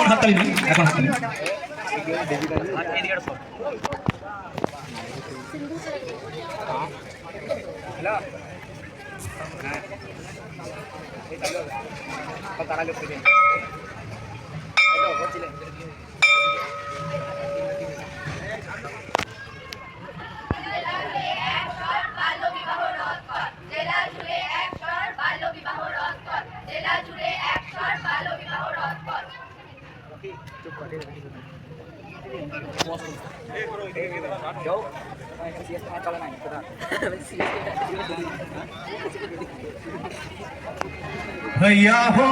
এখন হাততালি দিই, এখন হাততালি। भैया हो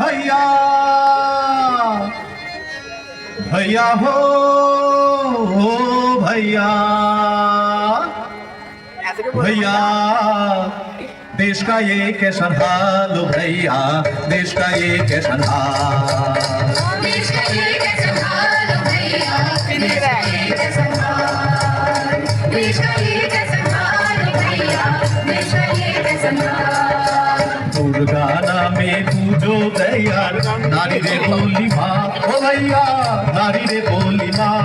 भैया, भैया हो भैया, भैया देश का ये कैसा हाल हो भैया, देश का ये कैसा हाल, देश का ये कैसा हाल हो भैया, देश का ये कैसा हाल, देश का ये कैसा हाल हो भैया, देश का ये कैसा हाल। दुर्गा नामे पूजो भैया, नारी रे बोली माँ ओ भैया, नारी रे बोली माँ।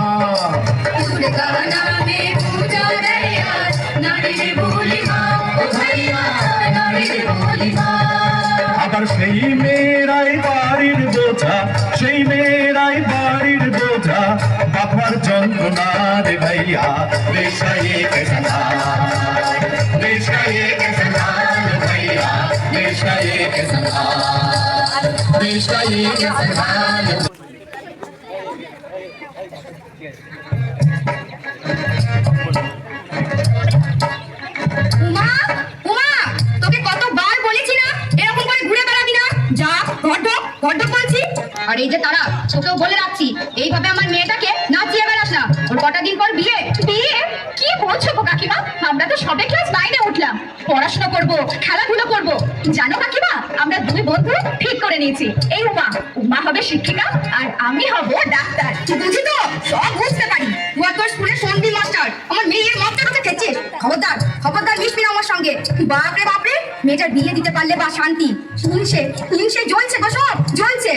दुर्गा नामे पूजो भैया, नारी रे बोली माँ ओ भैया, नारी रे बोली माँ। আবার সেই মেয়েরাই বাড়ির বোঝা, সেই মেয়েরাই বাড়ির বোঝা, বাবার যন্ত্রণা রে ভাইয়া, দেশ का ये कैसा हाल, देश का ये कैसा हाल भैया, देश का ये कैसा हाल, देश का ये कैसा हाल। উমা উমা তোকে কতবার বলেছি না এরকম করে ঘুরে বেড়াবি না, যা ঘর ঢোক বলছি। আর এই যে তারা, তোকেও বলে রাখছি এইভাবে আমার মেয়েটাকে নাচিয়ে বেড়াস না, ওর কটা দিন পর বিয়ে। বিয়ে কি বলছো গো কাকিমা, আমরা তো সবে ক্লাস 9-এ উঠলাম, পড়াশোনা করব, খেলাধুলো করব। জানো কাকিমা, আমরা দুই বন্ধু ঠিক করে নিয়েছি, এই উমা হবে শিক্ষিকা আর আমি হব ডাক্তার। বুঝি তো, সব বুঝতে পারি। তুই তোর স্কুলে সন্ধি মাস্টার আমার মেয়ের মাথার কাছে খেয়েছিস। খবরদার খবরদার মিশবি না আমার সঙ্গে। বাপরে বাপরে, মেয়েটার বিয়ে দিতে পারলে বা শান্তি। হিংসে জ্বলছে গো, সব জ্বলছে।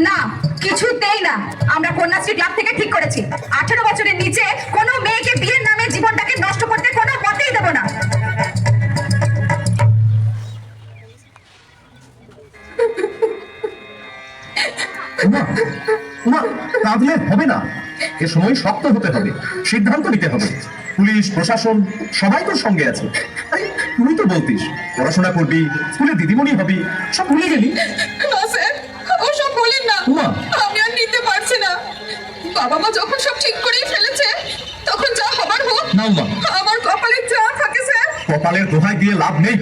না, কিছুতেই না। আমরা কন্যাশ্রী ক্লাব থেকে ঠিক করেছি 18 বছরের নিচে কোনো মেয়েকে বিয়ের নামে জীবনটাকে নষ্ট করতে কোনো পথেই দেব না। কাঁদলে হবে না, এ সময় শক্ত হতে হবে, সিদ্ধান্ত নিতে হবে। পুলিশ প্রশাসন সবাই তোর সঙ্গে আছে। আরে তুই তো বলতিস পড়াশোনা করবি, স্কুলে দিদিমণি হবি, সব ভুলে গেলি। না স্যার, ওসব বলেন না, আমি আর নিতে পারছি না। বাবা মা যখন সব ঠিক করেই ফেলেছে, তখন যা হবার হোক। না মা, আমার কপালে যা থাকে স্যার। কপালের দোহাই দিয়ে লাভ নেই।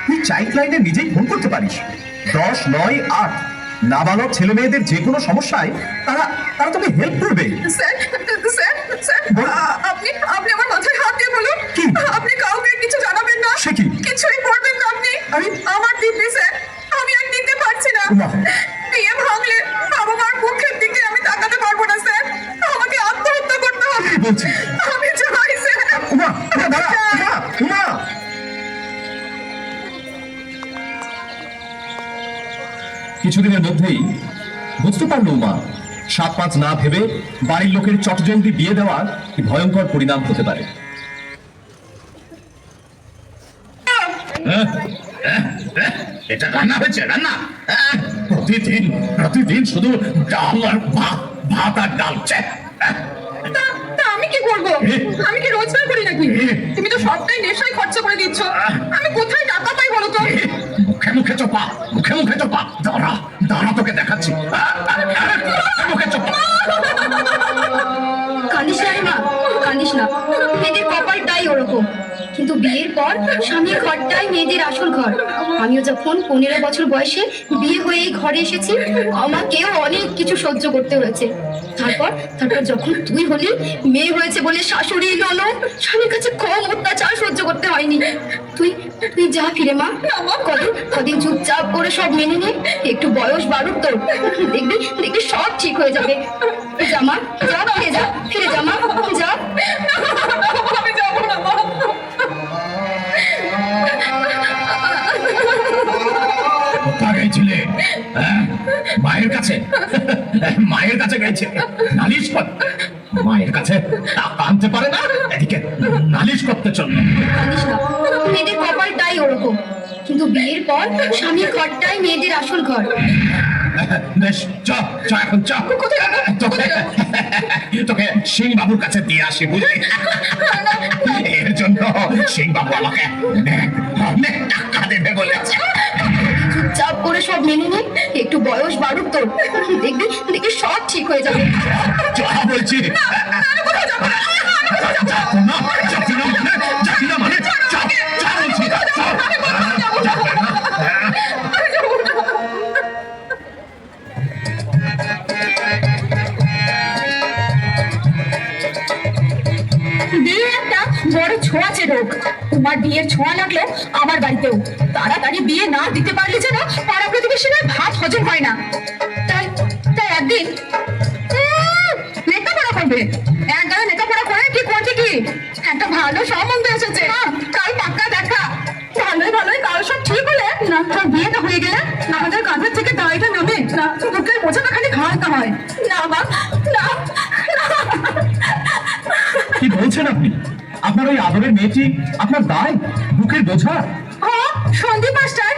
তুই চাইল্ড লাইনে নিজেই ফোন করতে পারিস, 10 9 8। নাবালক ছেলে মেয়েদের যে কোনো সমস্যায় তারা তোকে হেল্প করবে। স্যার স্যার স্যার, আপনি আমার মাথায় হাত দিয়ে বলুন, আপনি কাউকে কিছু জানাবেন না। সে কি? কিছুই করবেন না আপনি। আমার দিদি স্যার, আমি আর নিতে পারছি না। বিয়ে ভাঙলে বাবা মার মুখের দিকে আমি তাকাতে পারবো না স্যার, আমাকে আত্মহত্যা করতে হবে। আমি চাই স্যার। কিছুদিনের মধ্যেই বুঝতে পারলো উমা, 7-5 না ভেবে বাড়ির লোকের চটজলদি বিয়ে দেওয়ার কি ভয়ঙ্কর পরিণাম হতে পারে। এটা রান্না হয়েছে, রান্না প্রতিদিন শুধু ডাল আর ভাত আর ডাল। আমি কি করবো? আমি কি রোজগার করি নাকি? তুমি তো সবটাই নেশায় খরচা করে দিচ্ছ। আমি কোথায় টাকা পাই বলো তো? মুখে মুখে চোপা, মুখে মুখে চোপা। দাঁড়া দাঁড়া, তোকে দেখাচ্ছি। মুখে চোপা। কাঁদিস না রে মা, কাঁদিস না। মেয়েদের কপালটাই ওরকম। কিন্তু বিয়ের পর স্বামীর ঘরটাই মেয়েদের আসল ঘর। আমিও যখন 15 বছর বয়সে বিয়ে হয়ে এই ঘরে এসেছি, আমাকেও অনেক কিছু সহ্য করতে হয়েছে। তারপর যখন তুই হলি, মেয়ে হয়েছে বলে শাশুড়ি ননদ স্বামীর কাছে কম অত্যাচার সহ্য করতে হয়নি। তুই যা ফিরে মা, কদিন চুপচাপ করে সব মেনে নে। একটু বয়স বাড়ুক তোর, দেখবি সব ঠিক হয়ে যাবে। যা মা, যা, ফিরে যা মা, যা। আমি যাবো না মা। পাগল গেছিলে? হ্যাঁ? মায়ের কাছে? মায়ের কাছে গেছে নালিশ করতে? মায়ের কাছে টাকা আনতে পারে না, এদিকে নালিশ করতে চলল। জানিস না, মেয়েদের কপালটাই ওরকম। কিন্তু বিয়ের পর স্বামীর ঘরটাই মেয়েদের আসল ঘর। বেশ, চ চ এখন চ। তোকে তোকে সিং বাবুর কাছে দিয়ে আসি, বুঝলি? এর জন্য সিং বাবু আমাকে অনেক টাকা দেবে বলেছে। চুপচাপ করে সব মেনে নে, একটু বয়স বাড়ুক তোর, দেখবি দেখবি সব ঠিক হয়ে যাবে। চ বলছি। যাবো না, যাবি না মানে? যাবি না মানে? চ, চ বলছি, চ। যাবে না? বিয়ে একটা বড় ছোঁয়াচে রোগ। তোমার বিয়ের ছোঁয়া লাগলো আমার বাড়িতেও। তাড়াতাড়ি বিয়ে না দিতে পারলে যেন পাড়া প্রতিবেশীরা ভাত হজম হয় না। তাই তাই একদিন লেখাপড়া করবে, একগাদা লেখাপড়া করে কি করবে কি? একটা ভালো সম্বন্ধ এসেছে, কাল পাক্কা দেখা। ভালোই ভালোই কাল সব ঠিক হলে না, তোর বিয়েটা হয়ে গেলে আমাদের কাঁধের থেকে দায়টা নামে না, বুকের বোঝাটা খালি হালকা হয়। না বা না, কি বলছেন আপনি? আপনার ওই আদরের মেয়েটি আপনার দায়, বুকের বোঝা? সন্দীপ মাস্টার,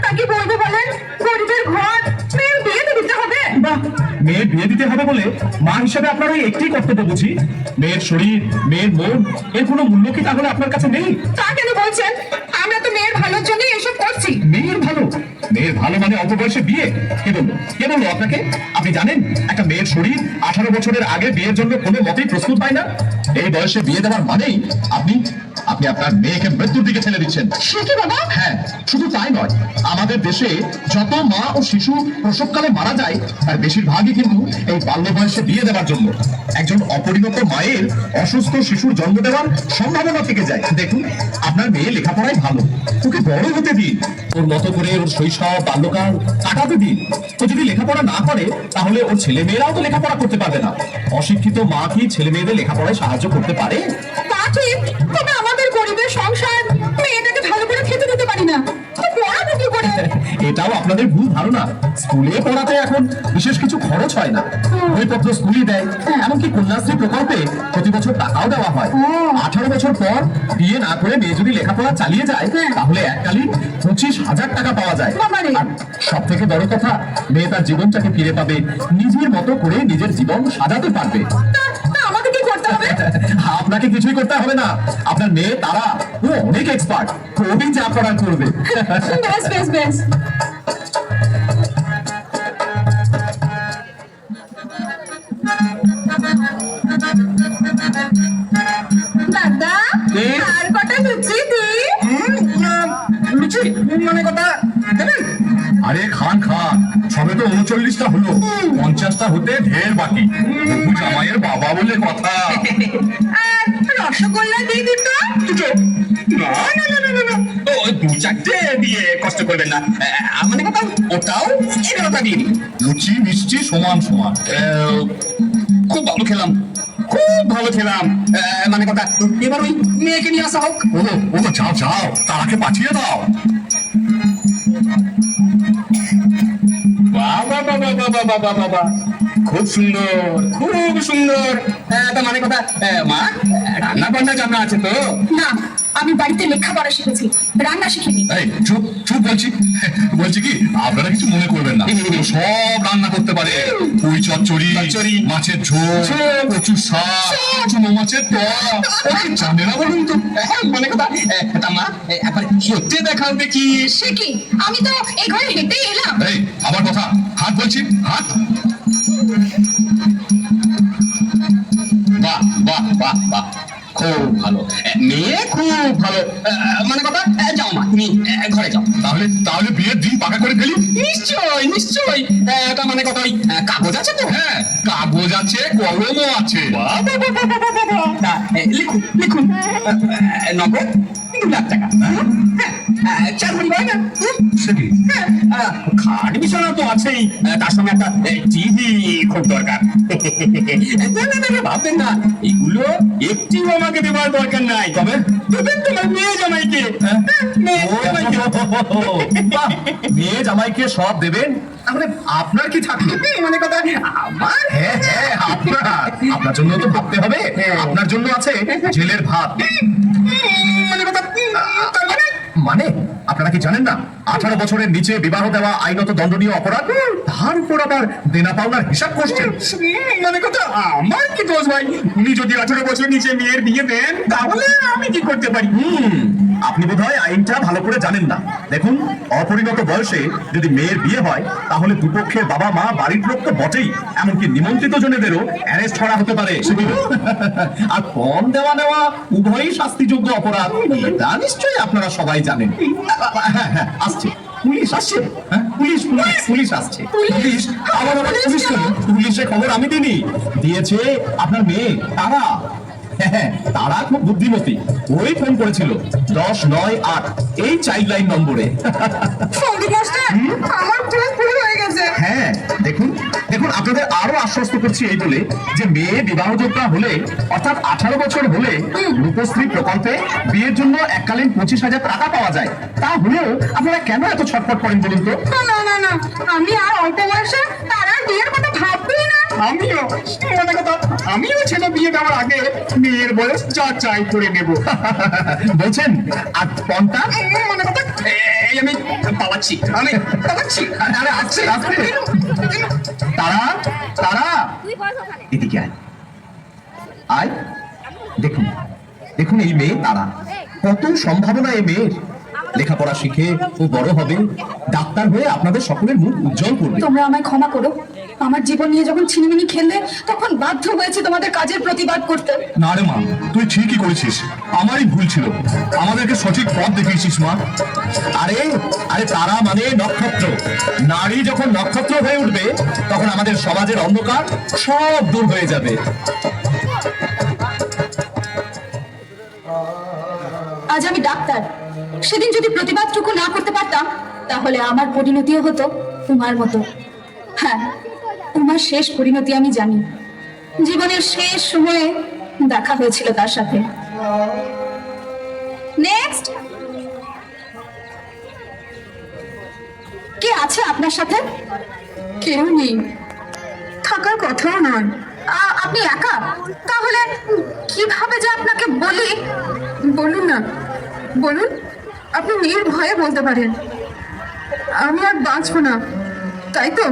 তা কি বলবো বলেন? গরিবের ঘর, মেয়ের বিয়ে তো দিতে হবে। বাহ, মেয়ের বিয়ে দিতে হবে বলে মা হিসেবে আপনার ওই একটি কর্তব্য বুঝি? মেয়ের শরীর, মেয়ের মন, এর কোনো মূল্য কি তাহলে আপনার কাছে নেই? তা কেন বলছেন? আমরা তো মেয়ের ভালোর জন্যই এসব করছি। মেয়ের ভালো? মেয়ের ভালো মানে অল্প বয়সে বিয়ে? কে বললো? কে বললো আপনাকে? আপনি জানেন একটা মেয়ের শরীর 18 বছরের আগে বিয়ের জন্য কোনো মতেই প্রস্তুত হয় না। এই বয়সে বিয়ে দেওয়ার মানেই আপনি আপনি আপনার মেয়েকে মৃত্যুর দিকে ঠেলে দিচ্ছেন। সে কি বাবা? হ্যাঁ, শুধু তাই নয়, আমাদের দেশে যত মা ও শিশু প্রসবকালে মারা যায় তার বেশিরভাগই কিন্তু এই বাল্য বয়সে বিয়ে দেওয়ার জন্য। একজন অপরিণত মায়ের অসুস্থ শিশুর জন্ম দেওয়ার সম্ভাবনা থেকে যায়। দেখুন, আপনার মেয়ে লেখাপড়ায় ভালো, ওকে বড় হতে দিন, ওর মতো করে ওর শৈশব বাল্যকাল কাটাতে দিন। ও যদি লেখাপড়া না করে তাহলে ওর ছেলে মেয়েরাও তো লেখাপড়া করতে পারবে না। অশিক্ষিত মা কি ছেলে মেয়েদের লেখাপড়ায় সাহায্য করতে পারে? তা ঠিক, তবে আমাদের গরিবের সংসার, মেয়েটাকে ভালো করে খেতে দিতে পারি না, তো পড়াবো কি করে? এটাও আপনাদের ভুল ধারণা। স্কুলে পড়াতে এখন বিশেষ কিছু খরচ হয় না, বইপত্র স্কুলই দেয়। এমনকি কন্যাশ্রী প্রকল্পে প্রতি বছর টাকাও দেওয়া হয়। 18 বছর পর বিয়ে না করে মেয়ে যদি লেখাপড়া চালিয়ে যায় তাহলে এককালীন 25,000 টাকা পাওয়া যায়। বাবারে। আর সব থেকে বড় কথা, মেয়ে তার জীবনটাকে ফিরে পাবে, নিজের মতো করে নিজের জীবন সাজাতে পারবে। তা আমাকে কি করতে হবে? আপনাকে কিছুই করতে হবে না, আপনার মেয়ে তারা ও অনেক এক্সপার্ট, খুবই যা করার করবে। বেশ বেশ বেশ। দাদা, কি? আর কটা লুচি দি? লুচি মানে কথা দেবেন? আরে খান খান, সবে তো 39টা হলো, 50টা হতে ঢের বাকি। বহু জামাইয়ের বাবা বলে কথা। আর রসগোল্লা দি দুটো? দুটো? না না না না না না, ও 2-4টে দিয়ে কষ্ট করবেন না। মানে কথা ওটাও 11টা দিয়ে দিন। লুচি মিষ্টি সমান সমান। খুব ভালো খেলাম, খুব ভালো খেলাম। মানে কথা এবার ওই মেয়েকে নিয়ে আসা হোক। ও যাও যাও, তারাকে পাঠিয়ে দাও। বাবা বাবা বাবা বাবা বাবা, খুব সুন্দর, খুব সুন্দর। তা মানে কথা মা, রান্না বান্না জানা আছে তো? না, আমি বাড়িতে লেখাপড়া শিখেছি, রান্না শিখিনি। এই চুপ চুপ বলছি। বলছি কি, আপনারা কিছু মনে করবেন না, ও সব রান্না করতে পারে। পুঁই চচ্চড়ি, মাছের ঝোল, কচুর শাক, চুনো মাছের টক, জানে না বলুন তো? মানে কথা তা মা একবার সত্যি দেখাও দেখি। সে কি, আমি তো এই ঘরে হেঁটেই এলাম। এই আমার কথা, হাত বলছি, হাত। বাহ বাহ বাহ বাহ, খুব ভালো মেয়ে, খুব ভালো। মানে কথা যাও মা, তুমি ঘরে যাও। তাহলে তাহলে বিয়ের দিন পাকা করে ফেলি? নিশ্চয় নিশ্চয়। তা মানে কথা ওই কাগজ আছে তো? হ্যাঁ, কাগজ কাগজ আছে, কলমও আছে। তা, লিখুন লিখুন নগদ 2 লাখ টাকা। হ্যাঁ, 4 ভরি হয় না? সে কি? খাট বিছানা তো আছেই, তার সঙ্গে একটা টিভি খুব দরকার। না, ভাববেন না, এগুলো একটিও আমাকে দেওয়ার দরকার নাই। তবে? দেবেন তোমার মেয়ে জামাইকে। মেয়ে জামাইকে। বাহ, মেয়ে জামাইকে সব দেবেন, তাহলে আপনার কি থাকলো? মানে কথা আমার হ্যাঁ হ্যাঁ, আপনার জন্য তো ভাবতে হবে। আপনার জন্য আছে জেলের ভাত। মানে কথা তার মানে মানে আপনারা কি জানেন না 18 বছরের নিচে বিবাহ দেওয়া আইনত দণ্ডনীয় অপরাধ, তার উপর আবার দেনা পাওনার হিসাব করছেন। মানে কথা আমার কি দোষ ভাই? উনি যদি 18 বছর নিচে মেয়ের বিয়ে দেন তাহলে আমি কি করতে পারি? আপনি বোধহয় আইনটা ভালো করে জানেন না। দেখুন, অপরিণত বয়সে যদি মেয়ের বিয়ে হয় তাহলে দুপক্ষের বাবা মা, বাড়ির লোক তো বটেই, এমনকি নিমন্ত্রিত জনেদেরও অ্যারেস্ট করা হতে পারে। আর কম দেওয়া নেওয়া উভয়ই শাস্তিযোগ্য অপরাধ, এটা নিশ্চয়ই আপনারা সবাই জানেন। হ্যাঁ হ্যাঁ, আসছে পুলিশ, আসছে। হ্যাঁ, পুলিশ আসছে। পুলিশ? আবার পুলিশ কেন? পুলিশে খবর আমি দিইনি, দিয়েছে আপনার মেয়ে তারা। হ্যাঁ, তারা খুব বুদ্ধিমতী, ওই ফোন করেছিল 1098 এই চাইল্ড লাইন নম্বরে। আমার চোখ পুরো হয়ে গেছে। হ্যাঁ, দেখুন দেখুন, আপনাদের আরো আশ্বস্ত করছি এই বলে যে মেয়ে বিবাহযোগ্য হলে, অর্থাৎ 18 বছর হলে রূপশ্রী প্রকল্পে বিয়ের জন্য এককালীন 25,000 টাকা পাওয়া যায়। তা হলেও আপনারা কেন এত ছটফট করেন বলুন তো? না, আমি আর অল্প বয়সে তার আর বিয়ের কথা ভাববেই না। আমিও মানে কথা আমিও ছেলে বিয়ে দেওয়ার আগে মেয়ের বয়স যাচাই করে নেব। বলছেন আর পন্টা? মানে কথা এই আমি পালাচ্ছি। আরে আসছে আসছে। তারা তারা এদিকে আয় আয়। দেখুন দেখুন, এই মেয়ে তারা, কত সম্ভাবনা এই মেয়ের। লেখাপড়া শিখে ও বড় হবে, ডাক্তার হয়ে আপনাদের সকলের মুখ উজ্জ্বল করবে। তোমরা আমায় ক্ষমা করো, আমার জীবন নিয়ে যখন ছিনিমিনি খেললে তখন বাধ্য হয়েছে তোমাদের কাজের প্রতিবাদ করতে। না রে মা, তুই ঠিকই করেছিস, আমারই ভুল ছিল, আমাদেরকে সঠিক পথ দেখিয়েছিস মা। আরে আরে, তারা মানে নক্ষত্র। নারী যখন নক্ষত্র হয়ে উঠবে তখন আমাদের সমাজের অন্ধকার সব দূর হয়ে যাবে। আজ আমি ডাক্তার, সেদিন যদি প্রতিবাদটুকু না করতে পারতাম তাহলে আমার পরিণতিও হতো তোমার মতো। হ্যাঁ, তোমার শেষ পরিণতি আমি জানি। জীবনের শেষ সময়ে দেখা হয়েছিল তার সাথে। নেক্সট, কে আছে আপনার সাথে? কেউ নেই, থাকার কথাও নয়। আপনি একা? তাহলে কিভাবে যে আপনাকে বলি? বলুন না, বলুন, আপনি নির্ভয়ে বলতে পারেন। আমি আর বাঁচবো না, তাই তো?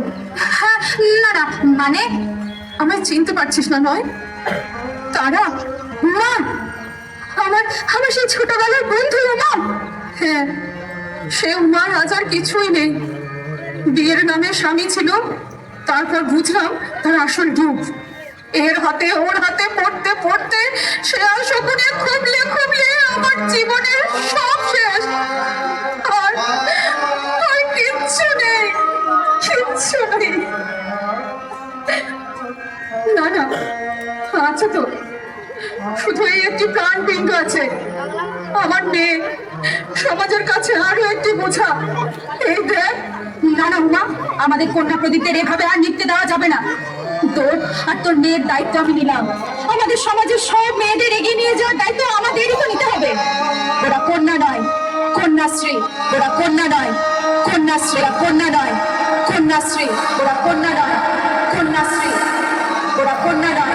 হ্যাঁ, না, মানে আমায় চিনতে পারছিস না নয়? তারা, মা, আমার আমার সেই ছোটবেলার বন্ধু উমা। হ্যাঁ, সে উমার আজ আর কিছুই নেই। বিয়ের নামে স্বামী ছিল, তারপর বুঝলাম তার আসল রূপ। এর হাতে ওর হাতে পড়তে পড়তে সে আর শকুনে খুবলে আমার জীবনের সব শেষ। আর কিচ্ছু নেই। না, আছে তো, শুধু এই একটি প্রাণপিণ্ড আছে, আমার মেয়ে। সমাজের কাছে আরো একটি বোঝা। এই দেখ। না উমা, আমাদের কন্যা প্রদীপদের এভাবে আর নিতে দেওয়া যাবে না। তোর আর তোর মেয়ের দায়িত্ব আমি নিলাম। আমাদের সমাজের সব মেয়েদের এগিয়ে নিয়ে যাওয়ার দায়িত্ব আমাদেরই তো নিতে হবে। ওরা কন্যা নয়, কন্যাশ্রী। ওরা কন্যা নয়, কন্যাশ্রী। ওরা কন্যা নয়, কন্যাশ্রী। ওরা কন্যা নয়, কন্যাশ্রী। ওরা কন্যা নয়,